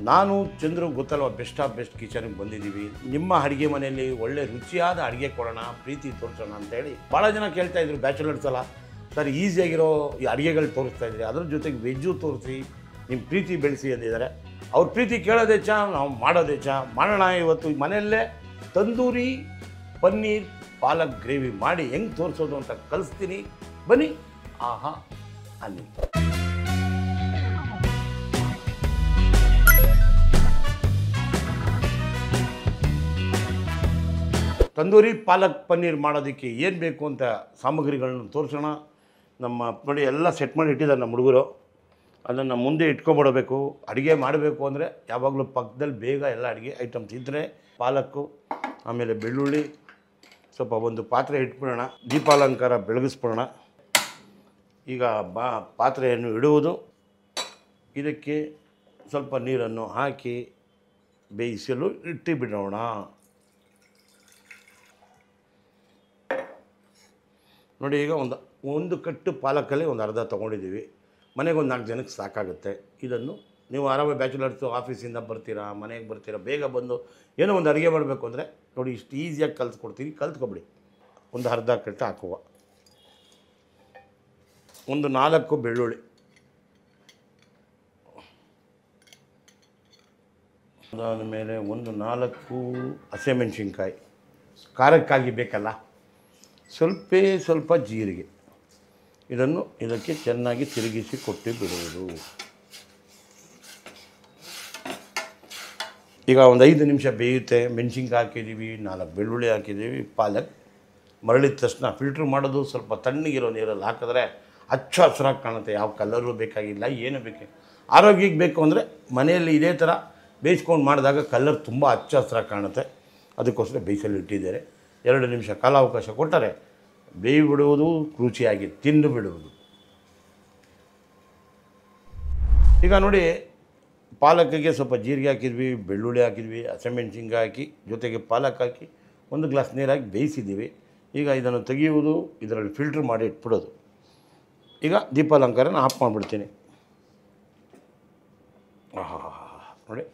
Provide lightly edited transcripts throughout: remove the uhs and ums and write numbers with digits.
ನಾನು ಚಂದ್ರು ಗೊತ್ತಲ್ವ best of best ಕಿಚನ್ಗೆ ಬಂದಿದ್ದೀವಿ. ನಿಮ್ಮ ಅಡುಗೆ ಮನೆಯಲ್ಲಿ ಒಳ್ಳೆ ರುಚಿಯಾದ ಅಡುಗೆ ಕೊಡೋಣ, ಪ್ರೀತಿ ತೋರಿಸೋಣ ಅಂತೇಳಿ ಭಾಳ ಜನ ಕೇಳ್ತಾ ಇದ್ರು. ಬ್ಯಾಚುಲರ್ಸ್ ಅಲ್ಲ ಸರ್, ಈಸಿಯಾಗಿರೋ ಈ ಅಡುಗೆಗಳು ತೋರಿಸ್ತಾ ಇದ್ರಿ, ಅದ್ರ ಜೊತೆಗೆ ವೆಜ್ಜು ತೋರಿಸಿ, ನಿಮ್ಮ ಪ್ರೀತಿ ಬೆಳೆಸಿ ಅಂದಿದ್ದಾರೆ. ಅವ್ರ ಪ್ರೀತಿ ಕೇಳೋದೇ ಚಾ, ನಾವು ಮಾಡೋದೇ ಚಾ. ಮಾಡೋಣ ಇವತ್ತು ಮನೆಯಲ್ಲೇ ತಂದೂರಿ ಪನ್ನೀರ್ ಪಾಲಕ್ ಗ್ರೇವಿ ಮಾಡಿ ಹೆಂಗೆ ತೋರಿಸೋದು ಅಂತ ಕಲಿಸ್ತೀನಿ. ಬನ್ನಿ, ಆಹಾ ಅನ್ನಿ. ತಂದೂರಿ ಪಾಲಕ್ ಪನ್ನೀರ್ ಮಾಡೋದಕ್ಕೆ ಏನು ಬೇಕು ಅಂತ ಸಾಮಗ್ರಿಗಳನ್ನ ತೋರಿಸೋಣ. ನಮ್ಮ ನೋಡಿ ಎಲ್ಲ ಸೆಟ್ ಮಾಡಿ ಇಟ್ಟಿದ್ದಾರೆ ನಮ್ಮ ಹುಡುಗರು. ಅದನ್ನು ಮುಂದೆ ಇಟ್ಕೊಬಿಡಬೇಕು. ಅಡುಗೆ ಮಾಡಬೇಕು ಅಂದರೆ ಯಾವಾಗಲೂ ಪಕ್ಕದಲ್ಲಿ ಬೇಗ ಎಲ್ಲ ಅಡುಗೆ ಐಟಮ್ಸ್ ಇದ್ದರೆ, ಪಾಲಕ್ಕು, ಆಮೇಲೆ ಬೆಳ್ಳುಳ್ಳಿ, ಸ್ವಲ್ಪ ಒಂದು ಪಾತ್ರೆ ಇಟ್ಬಿಡೋಣ, ದೀಪಾಲಂಕಾರ ಬೆಳಗಿಸ್ಬಿಡೋಣ. ಈಗ ಪಾತ್ರೆಯನ್ನು ಇಡುವುದು, ಇದಕ್ಕೆ ಸ್ವಲ್ಪ ನೀರನ್ನು ಹಾಕಿ ಬೇಯಿಸಲು ಇಟ್ಟುಬಿಡೋಣ. ನೋಡಿ, ಈಗ ಒಂದು ಕಟ್ಟು ಪಾಲಕಲ್ಲಿ ಒಂದು ಅರ್ಧ ತೊಗೊಂಡಿದ್ದೀವಿ. ಮನೆಗೆ ಒಂದು 4 ಜನಕ್ಕೆ ಸಾಕಾಗುತ್ತೆ. ಇದನ್ನು ನೀವು ಆರಾಮಾಗಿ ಬ್ಯಾಚುಲರ್ಸು ಆಫೀಸಿಂದ ಬರ್ತೀರಾ, ಮನೆಗೆ ಬರ್ತೀರಾ, ಬೇಗ ಬಂದು ಏನೋ ಒಂದು ಅಡುಗೆ ಮಾಡಬೇಕು ಅಂದರೆ ನೋಡಿ ಇಷ್ಟು ಈಸಿಯಾಗಿ ಕಲಿಸ್ಕೊಡ್ತೀನಿ, ಕಲ್ತ್ಕೊಬಿಡಿ. ಒಂದು ಅರ್ಧ ಕಟ್ಟು ಹಾಕುವ, ಒಂದು 4 ಬೆಳ್ಳುಳ್ಳಿ, ಅದಾದ ಮೇಲೆ ಒಂದು 4 ಹಸಿಮೆಣಸಿನ್ಕಾಯಿ, ಖಾರಕ್ಕಾಗಿ ಬೇಕಲ್ಲ, ಸ್ವಲ್ಪ ಜೀರಿಗೆ. ಇದನ್ನು ಇದಕ್ಕೆ ಚೆನ್ನಾಗಿ ತಿರುಗಿಸಿ ಕೊಟ್ಟು ಬಿಡುವುದು. ಈಗ ಒಂದು 5 ನಿಮಿಷ ಬೇಯುತ್ತೆ. ಮೆಣಸಿನ್ಕಾಯಿ ಹಾಕಿದ್ದೀವಿ, 4 ಬೆಳ್ಳುಳ್ಳಿ ಹಾಕಿದ್ದೀವಿ, ಪಾಲಕ್ ಮರಳಿದ ತಕ್ಷಣ ಫಿಲ್ಟ್ರ್ ಮಾಡೋದು. ಸ್ವಲ್ಪ ತಣ್ಣಗಿರೋ ನೀರಲ್ಲಿ ಹಾಕಿದ್ರೆ ಹಚ್ಚ ಹಸಿರಾಗಿ ಕಾಣುತ್ತೆ. ಯಾವ ಕಲರು ಬೇಕಾಗಿಲ್ಲ, ಏನು ಬೇಕು. ಆರೋಗ್ಯಕ್ಕೆ ಬೇಕು ಅಂದರೆ ಮನೆಯಲ್ಲಿ ಇದೇ ಥರ ಬೇಯಿಸ್ಕೊಂಡು ಮಾಡಿದಾಗ ಕಲರ್ ತುಂಬ ಹಚ್ಚ ಹಸಿರಾಗಿ ಕಾಣುತ್ತೆ. ಅದಕ್ಕೋಸ್ಕರ ಬೇಯಿಸಲು ಇಟ್ಟಿದ್ದಾರೆ. 2 ನಿಮಿಷ ಕಾಲಾವಕಾಶ ಕೊಟ್ಟರೆ ಬೇಯಿ ಬಿಡುವುದು, ರುಚಿಯಾಗಿ ತಿಂದು ಬಿಡುವುದು. ಈಗ ನೋಡಿ, ಪಾಲಕ್ಕಿಗೆ ಸ್ವಲ್ಪ ಜೀರಿಗೆ ಹಾಕಿದ್ವಿ, ಬೆಳ್ಳುಳ್ಳಿ ಹಾಕಿದ್ವಿ, ಹಸಿಮೆಣಸಿನ್ಕಾಯಿ ಹಾಕಿ, ಜೊತೆಗೆ ಪಾಲಕ್ ಹಾಕಿ 1 ಗ್ಲಾಸ್ ನೀರು ಹಾಕಿ ಬೇಯಿಸಿದ್ದೀವಿ. ಈಗ ಇದನ್ನು ತೆಗೆಯುವುದು, ಇದರಲ್ಲಿ ಫಿಲ್ಟ್ರ್ ಮಾಡಿ ಇಟ್ಬಿಡೋದು. ಈಗ ದೀಪಾಲಂಕಾರನ ಆಫ್ ಮಾಡಿಬಿಡ್ತೀನಿ. ಆಹಾ ನೋಡಿ,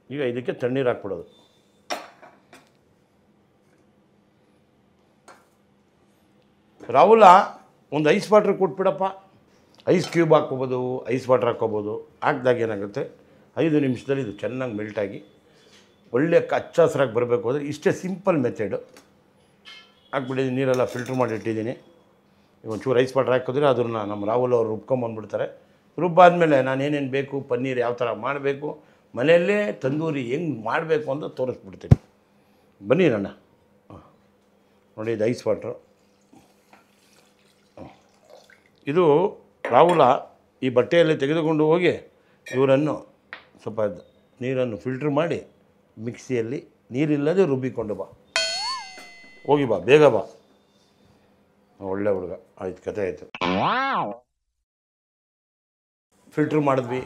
ಈಗ ಇದಕ್ಕೆ ತಣ್ಣೀರು ಹಾಕ್ಬಿಡೋದು. ರಾಹುಲ, ಒಂದು ಐಸ್ ವಾಟ್ರ್ ಕೊಟ್ಬಿಡಪ್ಪ. ಐಸ್ ಕ್ಯೂಬ್ ಹಾಕ್ಕೋಬೋದು, ಐಸ್ ವಾಟ್ರ್ ಹಾಕ್ಕೋಬೋದು. ಹಾಕಿದಾಗ ಏನಾಗುತ್ತೆ, 5 ನಿಮಿಷದಲ್ಲಿ ಇದು ಚೆನ್ನಾಗಿ ಮೆಲ್ಟಾಗಿ ಒಳ್ಳೆ ಹಚ್ಚ ಹಸಿರಾಗಿ ಬರಬೇಕು. ಅಂದರೆ ಇಷ್ಟೇ ಸಿಂಪಲ್ ಮೆಥಡು. ಹಾಕ್ಬಿಟ್ಟಿದ್ದೀನಿ, ನೀರೆಲ್ಲ ಫಿಲ್ಟ್ರ್ ಮಾಡಿ ಇಟ್ಟಿದ್ದೀನಿ. ಈಗ ಒಂಚೂರು ಐಸ್ ವಾಟ್ರ್ ಹಾಕಿದ್ರೆ ಅದನ್ನು ನಮ್ಮ ರಾಹುಲ್ ಅವರು ರುಬ್ಕೊಂಬಂದ್ಬಿಡ್ತಾರೆ. ರುಬ್ಬಾದಮೇಲೆ ನಾನು ಏನೇನು ಬೇಕು, ಪನ್ನೀರ್ ಯಾವ ಥರ ಮಾಡಬೇಕು, ಮನೆಯಲ್ಲೇ ತಂದೂರಿ ಹೆಂಗೆ ಮಾಡಬೇಕು ಅಂತ ತೋರಿಸ್ಬಿಡ್ತೀನಿ. ಬನ್ನಿ ನನ್ನ. ನೋಡಿ, ಇದು ಐಸ್ ವಾಟ್ರು. ಇದು ರಾಹುಲ ಈ ಬಟ್ಟೆಯಲ್ಲಿ ತೆಗೆದುಕೊಂಡು ಹೋಗಿ ಇವರನ್ನು ಸ್ವಲ್ಪ ನೀರನ್ನು ಫಿಲ್ಟ್ರ್ ಮಾಡಿ ಮಿಕ್ಸಿಯಲ್ಲಿ ನೀರಿಲ್ಲದೆ ರುಬ್ಬಿಕೊಂಡು ಬಾ. ಹೋಗಿ ಬಾ, ಬೇಗ ಬಾ. ಒಳ್ಳೆ ಹುಡುಗ. ಆಯ್ತು, ಕತೆ ಆಯಿತು. ಫಿಲ್ಟ್ರ್ ಮಾಡಿದ್ವಿ,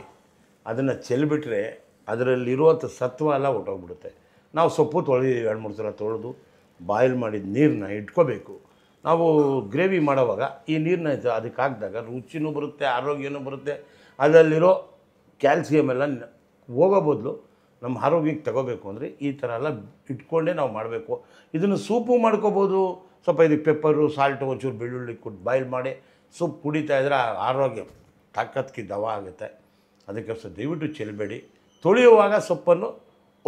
ಅದನ್ನು ಚೆಲ್ಬಿಟ್ರೆ ಅದರಲ್ಲಿರುವಂಥ ಸತ್ವ ಎಲ್ಲ ಹೊಟ್ಟೋಗ್ಬಿಡುತ್ತೆ. ನಾವು ಸೊಪ್ಪು ತೊಳೆದಿದ್ದೀವಿ, 2-3 ಸಲ ತೊಳೆದು ಬಾಯ್ಲ್ ಮಾಡಿದ ನೀರನ್ನ ಇಟ್ಕೋಬೇಕು. ನಾವು ಗ್ರೇವಿ ಮಾಡೋವಾಗ ಈ ನೀರನ್ನ ಅದಕ್ಕೆ ಹಾಕಿದಾಗ ರುಚಿನೂ ಬರುತ್ತೆ, ಆರೋಗ್ಯನೂ ಬರುತ್ತೆ. ಅದರಲ್ಲಿರೋ ಕ್ಯಾಲ್ಸಿಯಮ್ ಎಲ್ಲ ಹೋಗೋ ಬದಲು ನಮ್ಮ ಆರೋಗ್ಯಕ್ಕೆ ತಗೋಬೇಕು ಅಂದರೆ ಈ ಥರ ಎಲ್ಲ ಇಟ್ಕೊಂಡೇ ನಾವು ಮಾಡಬೇಕು. ಇದನ್ನು ಸೂಪು ಮಾಡ್ಕೋಬೋದು. ಸ್ವಲ್ಪ ಇದಕ್ಕೆ ಪೆಪ್ಪರು, ಸಾಲ್ಟು, ಒಂಚೂರು ಬೆಳ್ಳುಳ್ಳಿ ಕೊಟ್ಟು ಬಾಯ್ಲ್ ಮಾಡಿ ಸೂಪ್ ಕುಡಿತಾ ಇದ್ರೆ ಆರೋಗ್ಯ ತಾಕತ್ಗೆ ದವ ಆಗುತ್ತೆ. ಅದಕ್ಕೋಸ್ಕರ ದಯವಿಟ್ಟು ಚೆಲ್ಲಬೇಡಿ. ತೊಳೆಯುವಾಗ ಸೊಪ್ಪನ್ನು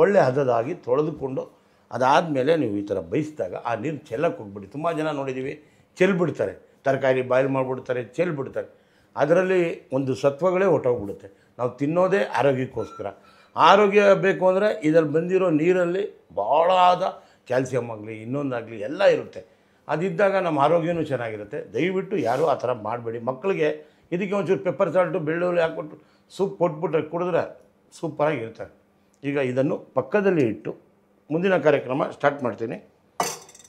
ಒಳ್ಳೆ ಹದದಾಗಿ ತೊಳೆದುಕೊಂಡು ಅದಾದಮೇಲೆ ನೀವು ಈ ಥರ ಬೇಯಿಸಿದಾಗ ಆ ನೀರು ಚೆಲ್ಲಕ್ಕೆ ಹೋಗ್ಬಿಡಿ. ತುಂಬ ಜನ ನೋಡಿದ್ದೀವಿ, ಚೆಲ್ಬಿಡ್ತಾರೆ. ತರಕಾರಿ ಬಾಯ್ಲ್ ಮಾಡಿಬಿಡ್ತಾರೆ, ಚೆಲ್ಬಿಡ್ತಾರೆ. ಅದರಲ್ಲಿ ಒಂದು ಸತ್ವಗಳೇ ಹೊಟ್ಟೋಗ್ಬಿಡುತ್ತೆ. ನಾವು ತಿನ್ನೋದೇ ಆರೋಗ್ಯಕ್ಕೋಸ್ಕರ. ಆರೋಗ್ಯ ಬೇಕು ಅಂದರೆ ಇದರಲ್ಲಿ ಬಂದಿರೋ ನೀರಲ್ಲಿ ಭಾಳ ಆದ ಕ್ಯಾಲ್ಸಿಯಮ್ ಆಗಲಿ, ಇನ್ನೊಂದಾಗಲಿ ಎಲ್ಲ ಇರುತ್ತೆ. ಅದಿದ್ದಾಗ ನಮ್ಮ ಆರೋಗ್ಯನೂ ಚೆನ್ನಾಗಿರುತ್ತೆ. ದಯವಿಟ್ಟು ಯಾರೂ ಆ ಥರ ಮಾಡಬೇಡಿ. ಮಕ್ಕಳಿಗೆ ಇದಕ್ಕೆ ಒಂಚೂರು ಪೆಪ್ಪರ್ ಸಾಲ್ಟು, ಬೆಳ್ಳುಳ್ಳಿ ಹಾಕ್ಬಿಟ್ಟು ಸೂಪ್ ಕೊಟ್ಬಿಟ್ರೆ ಕುಡಿದ್ರೆ ಸೂಪರಾಗಿರ್ತಾರೆ. ಈಗ ಇದನ್ನು ಪಕ್ಕದಲ್ಲಿ ಇಟ್ಟು ಮುಂದಿನ ಕಾರ್ಯಕ್ರಮ ಸ್ಟಾರ್ಟ್ ಮಾಡ್ತೀನಿ.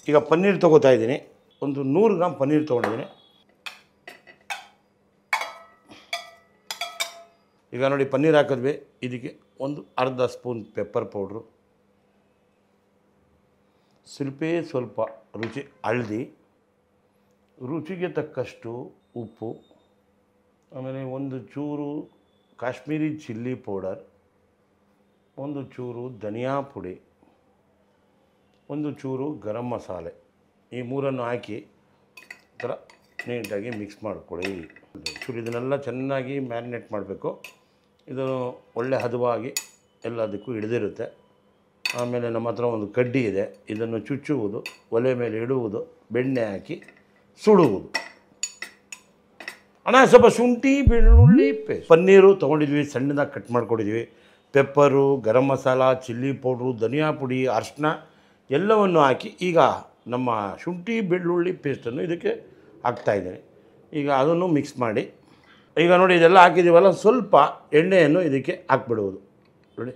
ಈಗ ಪನ್ನೀರ್ ತೊಗೋತಾ ಇದ್ದೀನಿ. ಒಂದು 100 ಗ್ರಾಮ್ ಪನ್ನೀರ್ ತೊಗೊಂಡಿದ್ದೀನಿ. ಈಗ ನೋಡಿ, ಪನ್ನೀರ್ ಹಾಕಿದ್ವಿ. ಇದಕ್ಕೆ ಒಂದು ಅರ್ಧ ಸ್ಪೂನ್ ಪೆಪ್ಪರ್ ಪೌಡ್ರು, ಸ್ವಲ್ಪ ರುಚಿ ಹಳದಿ, ರುಚಿಗೆ ತಕ್ಕಷ್ಟು ಉಪ್ಪು, ಆಮೇಲೆ ಒಂದು ಚೂರು ಕಾಶ್ಮೀರಿ ಚಿಲ್ಲಿ ಪೌಡರ್, ಒಂದು ಚೂರು ಧನಿಯಾ ಪುಡಿ, ಒಂದು ಚೂರು ಗರಂ ಮಸಾಲೆ. ಈ ಮೂರನ್ನು ಹಾಕಿ ಥರ ನೀಟಾಗಿ ಮಿಕ್ಸ್ ಮಾಡ್ಕೊಳ್ಳಿ. ಚೂರು ಇದನ್ನೆಲ್ಲ ಚೆನ್ನಾಗಿ ಮ್ಯಾರಿನೇಟ್ ಮಾಡಬೇಕು. ಇದು ಒಳ್ಳೆ ಹದವಾಗಿ ಎಲ್ಲದಕ್ಕೂ ಹಿಡಿದಿರುತ್ತೆ. ಆಮೇಲೆ ನಮ್ಮ ಹತ್ರ ಒಂದು ಕಡ್ಡಿ ಇದೆ, ಇದನ್ನು ಚುಚ್ಚುವುದು, ಒಲೆ ಮೇಲೆ ಇಡುವುದು, ಬೆಣ್ಣೆ ಹಾಕಿ ಸುಡುವುದು. ಅಣ್ಣ ಸ್ವಲ್ಪ ಶುಂಠಿ ಬೆಳ್ಳುಳ್ಳಿ ಪೇಸ್ಟ್, ಪನ್ನೀರು ತೊಗೊಂಡಿದ್ವಿ, ಸಣ್ಣದಾಗಿ ಕಟ್ ಮಾಡ್ಕೊಂಡಿದ್ವಿ, pepper, garam masala, chilli powder, ಧನಿಯಾ ಪುಡಿ, ಅರಿಶಿನ ಎಲ್ಲವನ್ನು ಹಾಕಿ ಈಗ ನಮ್ಮ ಶುಂಠಿ ಬೆಳ್ಳುಳ್ಳಿ ಪೇಸ್ಟನ್ನು ಇದಕ್ಕೆ ಹಾಕ್ತಾಯಿದ್ದೀನಿ. ಈಗ ಅದನ್ನು ಮಿಕ್ಸ್ ಮಾಡಿ, ಈಗ ನೋಡಿ ಇದೆಲ್ಲ ಹಾಕಿದ್ದೀವಲ್ಲ, ಸ್ವಲ್ಪ ಎಣ್ಣೆಯನ್ನು ಇದಕ್ಕೆ ಹಾಕ್ಬಿಡುವುದು. ನೋಡಿ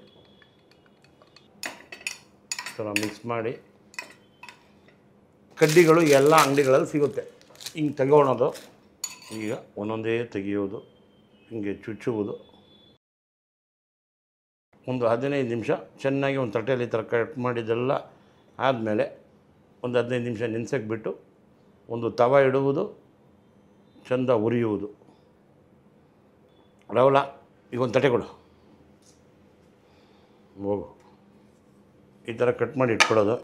ಥರ ಮಿಕ್ಸ್ ಮಾಡಿ, ಕಡ್ಡಿಗಳು ಎಲ್ಲ ಅಂಗಡಿಗಳಲ್ಲಿ ಸಿಗುತ್ತೆ, ಹಿಂಗೆ ತೆಗೊಳೋದು. ಈಗ ಒಂದೊಂದೇ ತೆಗೆಯೋದು, ಹಿಂಗೆ ಚುಚ್ಚುವುದು. ಒಂದು 15 ನಿಮಿಷ ಚೆನ್ನಾಗಿ ಒಂದು ತಟ್ಟೆಯಲ್ಲಿ ಈ ಥರ ಕಟ್ ಮಾಡಿದ್ದೆಲ್ಲ ಆದಮೇಲೆ ಒಂದು 15 ನಿಮಿಷ ನೆನೆಸಕ್ಕೆ ಬಿಟ್ಟು ಒಂದು ತವ ಇಡುವುದು, ಚೆಂದ ಉರಿಯುವುದು. ರಾಹುಲ, ಈಗ ಒಂದು ತಟ್ಟೆ ಕೊಡು, ಹೋಗು. ಈ ಥರ ಕಟ್ ಮಾಡಿ ಇಟ್ಕೊಳ್ಳೋದು.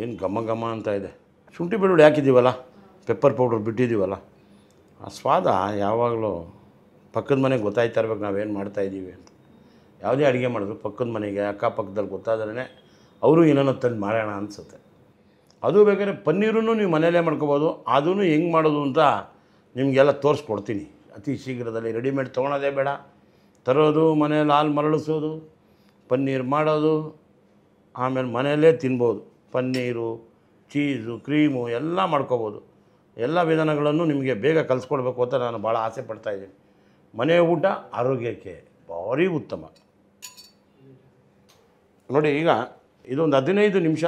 ಏನು ಘಮ ಘಮ ಅಂತ ಇದೆ. ಶುಂಠಿ ಬೆಳ್ಳುಳ್ಳಿ ಹಾಕಿದ್ದೀವಲ್ಲ, ಪೆಪ್ಪರ್ ಪೌಡ್ರ್ ಬಿಟ್ಟಿದ್ದೀವಲ್ಲ, ಆ ಸ್ವಾದ ಯಾವಾಗಲೂ ಪಕ್ಕದ ಮನೆಗೆ ಗೊತ್ತಾಯ್ತಾ ಇರ್ಬೇಕು ನಾವೇನು ಮಾಡ್ತಾಯಿದ್ದೀವಿ ಅಂತ. ಯಾವುದೇ ಅಡುಗೆ ಮಾಡಿದ್ರು ಪಕ್ಕದ ಮನೆಗೆ ಅಕ್ಕಪಕ್ಕದಲ್ಲಿ ಗೊತ್ತಾದ್ರೆ ಅವರು ಏನೇನೋ ತಂದು ಮಾಡೋಣ ಅನಿಸುತ್ತೆ. ಅದು ಬೇಕಾದ್ರೆ ಪನ್ನೀರನ್ನು ನೀವು ಮನೆಯಲ್ಲೇ ಮಾಡ್ಕೊಬೋದು. ಅದೂ ಹೆಂಗೆ ಮಾಡೋದು ಅಂತ ನಿಮಗೆಲ್ಲ ತೋರಿಸ್ಕೊಡ್ತೀನಿ ಅತಿ ಶೀಘ್ರದಲ್ಲಿ. ರೆಡಿಮೇಡ್ ತೊಗೊಳೋದೇ ಬೇಡ, ತರೋದು, ಮನೆಯಲ್ಲಿ ಹಾಲು ಮರಳಿಸೋದು, ಪನ್ನೀರ್ ಮಾಡೋದು, ಆಮೇಲೆ ಮನೆಯಲ್ಲೇ ತಿನ್ಬೋದು. ಪನ್ನೀರು, ಚೀಸು, ಕ್ರೀಮು ಎಲ್ಲ ಮಾಡ್ಕೋಬೋದು. ಎಲ್ಲ ವಿಧಾನಗಳನ್ನು ನಿಮಗೆ ಬೇಗ ಕಲಿಸ್ಕೊಡ್ಬೇಕು ಅಂತ ನಾನು ಭಾಳ ಆಸೆ ಪಡ್ತಾಯಿದ್ದೀನಿ. ಮನೆ ಊಟ ಆರೋಗ್ಯಕ್ಕೆ ಭಾರಿ ಉತ್ತಮ. ನೋಡಿ, ಈಗ ಇದೊಂದು 15 ನಿಮಿಷ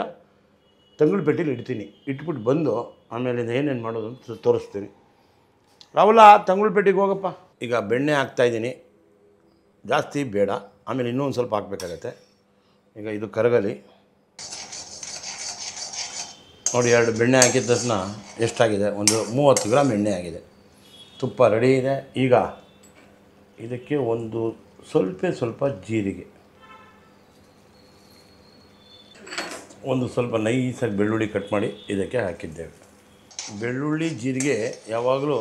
ತಂಗಳು ಪೆಟ್ಟಿಲಿ ಇಡ್ತೀನಿ. ಇಟ್ಬಿಟ್ಟು ಬಂದು ಆಮೇಲೆ ಏನೇನು ಮಾಡೋದು ಅಂತ ತೋರಿಸ್ತೀನಿ. ರಾಹುಲ, ತಂಗಳು ಪೆಟ್ಟಿಗೆ ಹೋಗಪ್ಪ. ಈಗ ಬೆಣ್ಣೆ ಹಾಕ್ತಾಯಿದ್ದೀನಿ, ಜಾಸ್ತಿ ಬೇಡ, ಆಮೇಲೆ ಇನ್ನೂ ಒಂದು ಸ್ವಲ್ಪ ಹಾಕಬೇಕಾಗತ್ತೆ. ಈಗ ಇದು ಕರಗಲಿ. ನೋಡಿ, 2 ಬೆಣ್ಣೆ ಹಾಕಿದ ತಕ್ಷಣ ಎಷ್ಟಾಗಿದೆ, ಒಂದು 30 ಗ್ರಾಮ್ ಎಣ್ಣೆ ಆಗಿದೆ. ತುಪ್ಪ ರೆಡಿ ಇದೆ. ಈಗ ಇದಕ್ಕೆ ಒಂದು ಸ್ವಲ್ಪ ಜೀರಿಗೆ, ಒಂದು ಸ್ವಲ್ಪ ನೈಸಾಗಿ ಬೆಳ್ಳುಳ್ಳಿ ಕಟ್ ಮಾಡಿ ಇದಕ್ಕೆ ಹಾಕಿದ್ದೇವೆ. ಬೆಳ್ಳುಳ್ಳಿ ಜೀರಿಗೆ ಯಾವಾಗಲೂ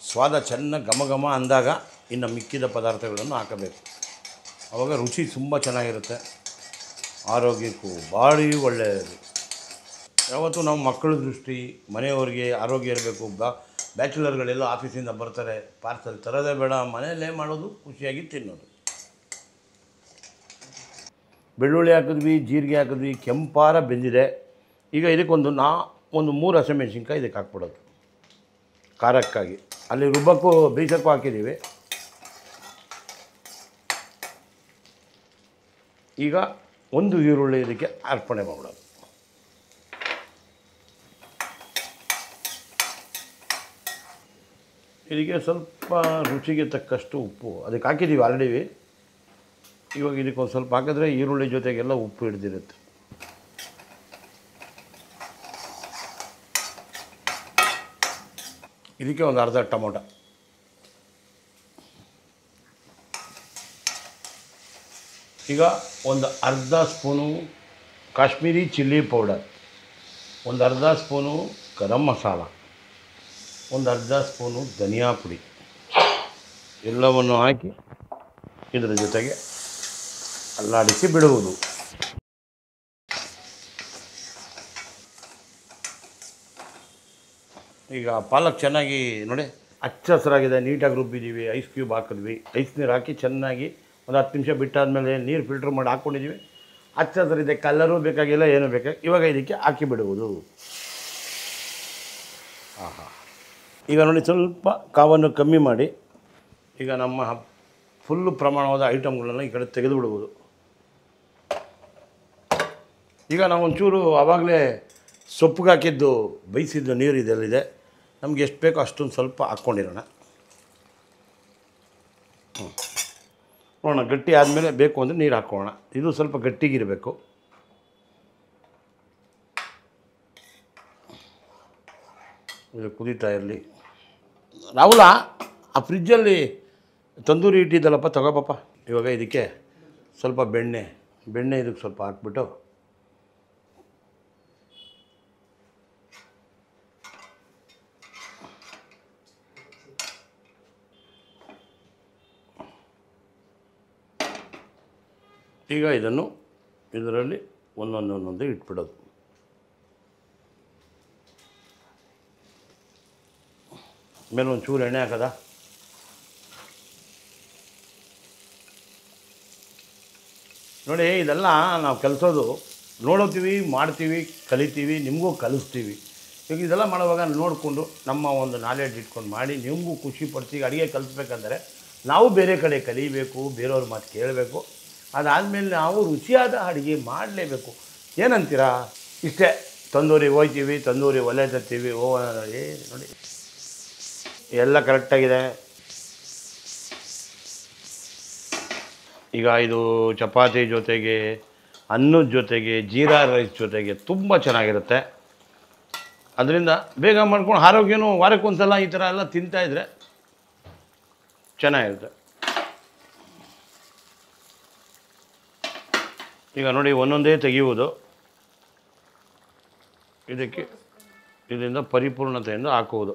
ಸ್ವಾದ ಚೆನ್ನಾಗಿ ಘಮ ಘಮ ಅಂದಾಗ ಇನ್ನು ಮಿಕ್ಕಿದ ಪದಾರ್ಥಗಳನ್ನು ಹಾಕಬೇಕು. ಆವಾಗ ರುಚಿ ತುಂಬ ಚೆನ್ನಾಗಿರುತ್ತೆ, ಆರೋಗ್ಯಕ್ಕೂ ಭಾರಿ ಒಳ್ಳೆಯದು. ಯಾವತ್ತೂ ನಾವು ಮಕ್ಕಳ ದೃಷ್ಟಿ, ಮನೆಯವರಿಗೆ ಆರೋಗ್ಯ ಇರಬೇಕು. ಬ್ಯಾಚುಲರ್ಗಳೆಲ್ಲ ಆಫೀಸಿಂದ ಬರ್ತಾರೆ, ಪಾರ್ಸಲ್ ತರೋದೇ ಬೇಡ, ಮನೆಯಲ್ಲೇ ಮಾಡೋದು, ಖುಷಿಯಾಗಿ ತಿನ್ನೋದು. ಬೆಳ್ಳುಳ್ಳಿ ಹಾಕಿದ್ವಿ, ಜೀರಿಗೆ ಹಾಕಿದ್ವಿ, ಕೆಂಪಾರ ಬೆಂದಿದೆ. ಈಗ ಇದಕ್ಕೊಂದು ಒಂದು 3 ಹಸಿಮೆಣ್ಸಿನ್ಕಾಯಿ ಇದಕ್ಕೆ ಹಾಕ್ಬಿಡೋದು ಖಾರಕ್ಕಾಗಿ. ಅಲ್ಲಿ ರುಬ್ಬಕ್ಕೂ ಬೇಯಿಸೋಕ್ಕೂ ಹಾಕಿದ್ದೀವಿ. ಈಗ ಒಂದು ಈರುಳ್ಳಿ ಇದಕ್ಕೆ ಅರ್ಪಣೆ ಮಾಡೋದು. ಇದಕ್ಕೆ ಸ್ವಲ್ಪ ರುಚಿಗೆ ತಕ್ಕಷ್ಟು ಉಪ್ಪು ಅದಕ್ಕೆ ಹಾಕಿದ್ದೀವಿ ಆಲ್ರೆಡಿ. ಇವಾಗ ಇದಕ್ಕೊಂದು ಸ್ವಲ್ಪ ಹಾಕಿದ್ರೆ ಈರುಳ್ಳಿ ಜೊತೆಗೆಲ್ಲ ಉಪ್ಪು ಹಿಡ್ದಿರುತ್ತೆ. ಇದಕ್ಕೆ ಒಂದು ಅರ್ಧ ಟೊಮೊಟೊ, ಈಗ ಒಂದು ಅರ್ಧ ಸ್ಪೂನು ಕಾಶ್ಮೀರಿ ಚಿಲ್ಲಿ ಪೌಡರ್, ಒಂದು ಅರ್ಧ ಸ್ಪೂನು ಗರಂ ಮಸಾಲ, ಒಂದು ಅರ್ಧ ಸ್ಪೂನು ಧನಿಯಾ ಪುಡಿ ಎಲ್ಲವನ್ನು ಹಾಕಿ ಇದರ ಜೊತೆಗೆ ಅಲ್ಲಾಡಿಸಿ ಬಿಡುವುದು. ಈಗ ಪಾಲಕ್ ಚೆನ್ನಾಗಿ ನೋಡಿ ಹಚ್ಚ ಹಸಿರಾಗಿದೆ, ನೀಟಾಗಿ ರುಬ್ಬಿದ್ದೀವಿ. ಐಸ್ ಕ್ಯೂಬ್ ಹಾಕಿದ್ವಿ, ಐಸ್ ನೀರು ಹಾಕಿ ಚೆನ್ನಾಗಿ ಒಂದು 10 ನಿಮಿಷ ಬಿಟ್ಟಾದಮೇಲೆ ನೀರು ಫಿಲ್ಟ್ರ್ ಮಾಡಿ ಹಾಕ್ಕೊಂಡಿದ್ದೀವಿ. ಹಚ್ಚ ಹಸಿರಿದೆ, ಕಲ್ಲರೂ ಬೇಕಾಗಿಲ್ಲ, ಏನೂ ಬೇಕಾಗಿ. ಇವಾಗ ಇದಕ್ಕೆ ಹಾಕಿ ಬಿಡುವುದು. ಆಹಾ, ಈಗ ನೋಡಿ ಸ್ವಲ್ಪ ಕಾವನ್ನು ಕಮ್ಮಿ ಮಾಡಿ ಈಗ ನಮ್ಮ ಫುಲ್ಲು ಪ್ರಮಾಣವಾದ ಐಟಮ್ಗಳನ್ನ ಈ ಕಡೆ ತೆಗೆದು ಬಿಡುವುದು. ಈಗ ನಾವು ಒಂಚೂರು ಆವಾಗಲೇ ಸೊಪ್ಪಿಗೆ ಹಾಕಿದ್ದು ಬೇಯಿಸಿದ್ದು ನೀರು ಇದೆಲ್ಲಿದೆ, ನಮ್ಗೆ ಎಷ್ಟು ಬೇಕೋ ಅಷ್ಟೊಂದು ಸ್ವಲ್ಪ ಹಾಕ್ಕೊಂಡಿರೋಣ. ನೋಡೋಣ, ಗಟ್ಟಿ ಆದಮೇಲೆ ಬೇಕು ಅಂದರೆ ನೀರು ಹಾಕ್ಕೊಳ್ಳೋಣ. ಇದು ಸ್ವಲ್ಪ ಗಟ್ಟಿಗಿರಬೇಕು. ಇದು ಕುದೀತಾ ಇರಲಿ. ರಾಹುಲ, ಆ ಫ್ರಿಜ್ಜಲ್ಲಿ ತಂದೂರಿ ಇಟ್ಟಿದ್ದಲ್ಲಪ್ಪ ತಗೋಪಪ್ಪ. ಇವಾಗ ಇದಕ್ಕೆ ಸ್ವಲ್ಪ ಬೆಣ್ಣೆ ಇದಕ್ಕೆ ಸ್ವಲ್ಪ ಹಾಕ್ಬಿಟ್ಟು ಈಗ ಇದರಲ್ಲಿ ಒಂದೊಂದು ಇಟ್ಬಿಡೋದು. ಮೇಲೆ ಒಂಚೂರು ಎಣ್ಣೆ ಹಾಕದ. ನೋಡಿ, ಇದೆಲ್ಲ ನಾವು ಕಲಿಸೋದು ನೋಡೋತೀವಿ, ಮಾಡ್ತೀವಿ, ಕಲಿತೀವಿ, ನಿಮಗೂ ಕಲಿಸ್ತೀವಿ. ಈಗ ಇದೆಲ್ಲ ಮಾಡುವಾಗ ನೋಡಿಕೊಂಡು ನಮ್ಮ ಒಂದು ನಾಲೆಡ್ಜ್ ಇಟ್ಕೊಂಡು ಮಾಡಿ ನಿಮಗೂ ಖುಷಿ ಪಡ್ತೀವಿ. ಅಡುಗೆ ಕಲಿಸ್ಬೇಕಂದ್ರೆ ನಾವು ಬೇರೆ ಕಡೆ ಕಲಿಬೇಕು, ಬೇರೆಯವ್ರ ಮಾತು ಕೇಳಬೇಕು. ಅದಾದಮೇಲೆ ನಾವು ರುಚಿಯಾದ ಅಡುಗೆ ಮಾಡಲೇಬೇಕು. ಏನಂತೀರಾ? ಇಷ್ಟೇ. ತಂದೂರಿ ಹೋಯ್ತೀವಿ, ತಂದೂರಿ ಒಲೆ ತತ್ತೀವಿ, ನೋಡಿ ಎಲ್ಲ ಕರೆಕ್ಟಾಗಿದೆ. ಈಗ ಇದು ಚಪಾತಿ ಜೊತೆಗೆ, ಅನ್ನದ ಜೊತೆಗೆ, ಜೀರಾ ರೈಸ್ ಜೊತೆಗೆ ತುಂಬ ಚೆನ್ನಾಗಿರುತ್ತೆ. ಅದರಿಂದ ಬೇಗ ಮಾಡ್ಕೊಂಡು ಆರೋಗ್ಯನೂ ವಾರಕ್ಕೊಂದ್ಸಲ ಈ ಥರ ಎಲ್ಲ ತಿಂತಾಯಿದ್ರೆ ಚೆನ್ನಾಗಿರುತ್ತೆ. ಈಗ ನೋಡಿ, ಒಂದೊಂದೇ ತೆಗೆಯುವುದು. ಇದಕ್ಕೆ ಇದರಿಂದ ಪರಿಪೂರ್ಣತೆಯಿಂದ ಹಾಕುವುದು.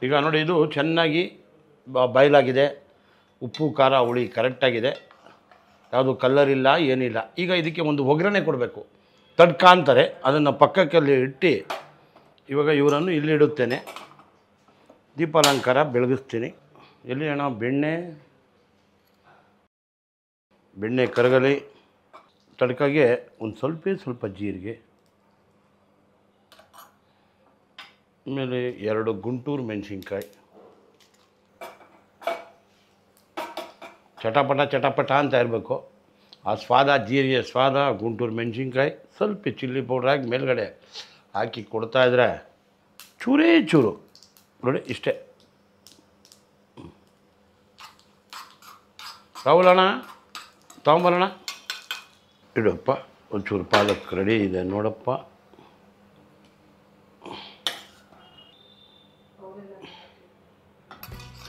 ಈಗ ನೋಡಿ, ಇದು ಚೆನ್ನಾಗಿ ಬಾಯ್ಲಾಗಿದೆ. ಉಪ್ಪು ಖಾರ ಹುಳಿ ಕರೆಕ್ಟಾಗಿದೆ, ಯಾವುದು ಕಲ್ಲರ್ ಇಲ್ಲ, ಏನಿಲ್ಲ. ಈಗ ಇದಕ್ಕೆ ಒಂದು ಒಗ್ಗರಣೆ ಕೊಡಬೇಕು. ತಡ್ಕ ಅಂತಾರೆ, ಅದನ್ನು ಪಕ್ಕದಲ್ಲಿ ಇಟ್ಟು ಇವಾಗ ಇವರನ್ನು ಇಲ್ಲಿಡುತ್ತೇನೆ. ದೀಪಾಲಂಕಾರ ಬೆಳಗಿಸ್ತೀನಿ. ಎಲ್ಲಿ ಅಣ್ಣ? ಬೆಣ್ಣೆ ಕರಗಲಿ. ತಡ್ಕಾಗೆ ಒಂದು ಸ್ವಲ್ಪ ಜೀರಿಗೆ, ಆಮೇಲೆ 2 ಗುಂಟೂರು ಮೆಣಸಿನ್ಕಾಯಿ, ಚಟಪಟ ಅಂತ ಇರಬೇಕು ಆ ಸ್ವಾದ. ಜೀರಿಗೆ ಸ್ವಾದ, ಗುಂಟೂರು ಮೆಣಸಿನ್ಕಾಯಿ, ಸ್ವಲ್ಪ ಚಿಲ್ಲಿ ಪೌಡ್ರ್ ಹಾಕಿ ಮೇಲ್ಗಡೆ ಹಾಕಿ ಕೊಡ್ತಾಯಿದ್ರೆ ಚೂರೇ ಚೂರು. ನೋಡಿ ಇಷ್ಟೇ. ರಾಹುಲಣ್ಣ ತಗೊಂಬರೋಣ. ಇಡಪ್ಪ, ಒಂಚೂರು ಪಾಲಕ್ ರೆಡಿ ಇದೆ ನೋಡಪ್ಪ.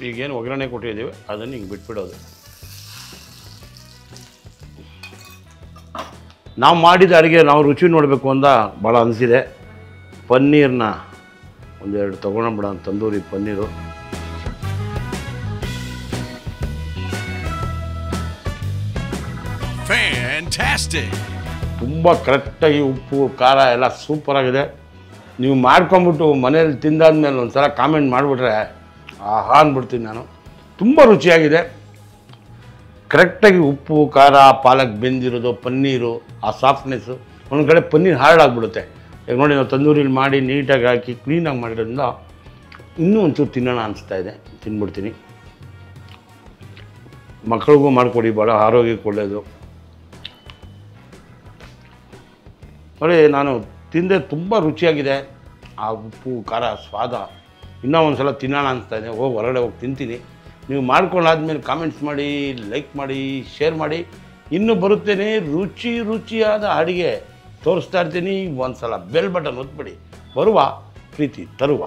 ಈಗೇನು ಒಗ್ಗರಣೆ ಕೊಟ್ಟಿದ್ದೀವಿ ಅದನ್ನು ಹಿಂಗೆ ಬಿಟ್ಬಿಡೋದು. ನಾವು ಮಾಡಿದ ಅಡುಗೆ ನಾವು ರುಚಿ ನೋಡಬೇಕು ಅಂತ ಭಾಳ ಅನಿಸಿದೆ. ಪನ್ನೀರನ್ನ ಒಂದೆರಡು ತೊಗೊಂಡ್ಬಿಡೋಣ, ತಂದೂರಿ ಪನ್ನೀರು. ತುಂಬ ಕರೆಕ್ಟಾಗಿ ಉಪ್ಪು ಖಾರ ಎಲ್ಲ ಸೂಪರಾಗಿದೆ. ನೀವು ಮಾಡ್ಕೊಂಬಿಟ್ಟು ಮನೇಲಿ ತಿಂದಾದ್ಮೇಲೆ ಒಂದು ಸಲ ಕಾಮೆಂಟ್ ಮಾಡಿಬಿಟ್ರೆ ಆಹಾ ಅಂದ್ಬಿಡ್ತೀನಿ ನಾನು. ತುಂಬ ರುಚಿಯಾಗಿದೆ. ಕರೆಕ್ಟಾಗಿ ಉಪ್ಪು ಖಾರ, ಪಾಲಕ್ ಬೆಂದಿರೋದು, ಪನ್ನೀರು, ಆ ಸಾಫ್ಟ್ನೆಸ್ಸು. ಒಂದು ಕಡೆ ಪನ್ನೀರ್ ಹಾರ್ಡ್ ಆಗಿಬಿಡುತ್ತೆ. ಈಗ ನೋಡಿ, ನಾವು ತಂದೂರಿಲಿ ಮಾಡಿ ನೀಟಾಗಿ ಹಾಕಿ ಕ್ಲೀನಾಗಿ ಮಾಡಿರೋದ್ರಿಂದ ಇನ್ನೂ ಒಂಚೂರು ತಿನ್ನೋಣ ಅನಿಸ್ತಾಯಿದೆ. ತಿನ್ಬಿಡ್ತೀನಿ. ಮಕ್ಕಳಿಗೂ ಮಾಡಿಕೊಡಿ, ಭಾಳ ಆರೋಗ್ಯಕ್ಕೆ ಒಳ್ಳೆಯದು. ನೋಡಿ, ನಾನು ತಿಂದೆ, ತುಂಬ ರುಚಿಯಾಗಿದೆ. ಆ ಉಪ್ಪು ಖಾರ ಸ್ವಾದ ಇನ್ನೂ ಒಂದು ಸಲ ತಿನ್ನೋಣ ಅನಿಸ್ತಾಯಿದೆ. ಹೊರಗಡೆ ಹೋಗಿ ತಿಂತೀನಿ. ನೀವು ಮಾಡ್ಕೊಂಡಾದ್ಮೇಲೆ ಕಾಮೆಂಟ್ಸ್ ಮಾಡಿ, ಲೈಕ್ ಮಾಡಿ, ಶೇರ್ ಮಾಡಿ. ಇನ್ನೂ ಬರುತ್ತೇನೆ ರುಚಿಯಾದ ಅಡುಗೆ ತೋರಿಸ್ತಾ ಇರ್ತೀನಿ. ಒಂದು ಸಲ ಬೆಲ್ ಬಟನ್ ಒತ್ಬಿಡಿ. ಬರುವ ಪ್ರೀತಿ ತರುವ.